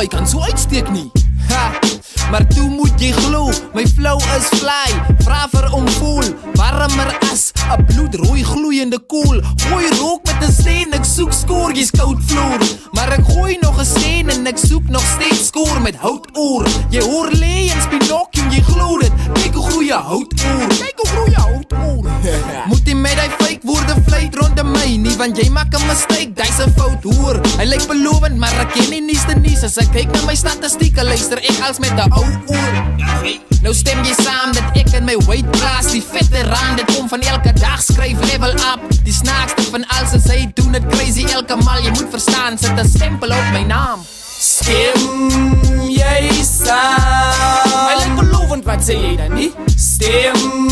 hy kan so uitsteek nie. Ha, maar toe moet jy glo, my flow is fly. Vra vir omvoel, warmer as 'n bloedrooi gloeiende koel. Gooi rook met 'n steen, ek soek skoor, jy's koud vloer. Maar ek gooi nog 'n steen en ek soek nog steeds skoor met houtoor. Jy hoor lê en Pinocchio, jy glo dit. Kyk hoe groei 'n houtoor. Kyk hoe groei 'n houtoor. Moet jy met die fake woorde vlieg rondom my nie, want jy maak 'n mistake, dis 'n fout hoor. Hy lyk belovend, maar ek ken nie nuus te nuus. As ek kyk na my statistieke, luister ek als met 'n ou oor. Nou stem jy saam dat ek in my weight class, die veteraan, dit kom van elke dag, skryf level up. Die snaakste van alles is hy doen het crazy elke mal, jy moet verstaan, sit 'n stempel op my naam. Stem jy saam? Hy lyk belovend, wat sê jy dan nie? Stem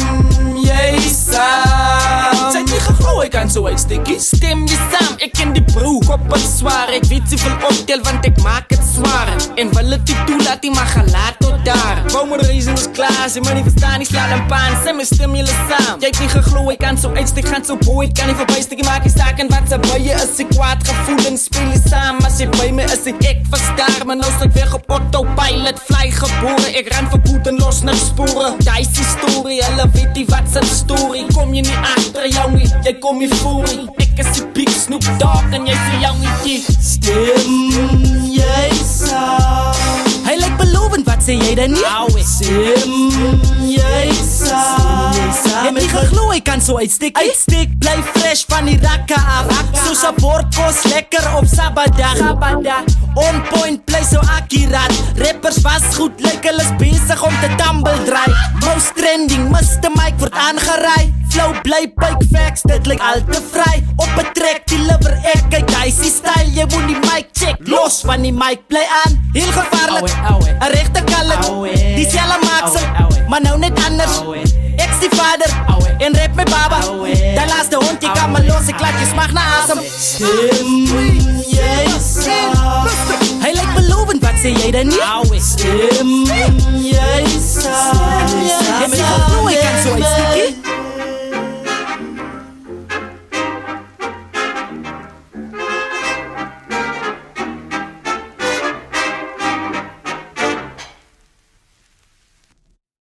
jy saam? Sy het nie geglo, ek kan so uitstekkie. Stem jy saam? Ek ken die broer, kop is zwaar. Ek weet sy wil optel, want ek maak het zwaar. En wil het die toelaat, die mag gaan laat tot daar. Bou my reason is klaar, sy my nie verstaan, die slaat en paan. Sy my stem jylle saam. Jy het nie geglo, ek kan so uitstek, gaan so boy. Ek kan nie voorbijstek, ek maak die saak. En wat sy by je is, ek kwaad gevoelens, speel jy saam. As jy by my is, ek verstaar. Maar nou is ek weg op autopilot, vly geboren. Ek ran verkoed en los naar sporen. Jy is die story, hulle weet die wat sy story. Kom jy nie achter jou nie, jy kom jy voor nie. Ek is die Big Snoop Dogg en jy sê jou nie. Stem jy saam? Hy lyk belovend, wat sê jy dan nie? Stem jy saam? Het nie geglo, hy kan so uitstek. Uitstek, bly fresh van die rakke af. Soos 'n bordkos, lekker op Saterdag. On point, bly so akkuraat. Rappers was goed, lyk hulle is bezig om te tumble draai. Most trending, Mr. Mike word aangeraai. Flow bly pyk facts, dit lyk al te vry. Op 'n track, deliver ek, kyk hy is die style. Jy moet die mic check, los van die mic, bly aan. Heel gevaarlik, 'n regte kalk. Die selle maak sy, maar nou net anders. Ek's die vader, en rap my baba. Die laaste hond, jy kan maar los, ek laat jy smag na asem. Stem jy saam? Hy lyk belovend, wat sê jy dan nie? Stem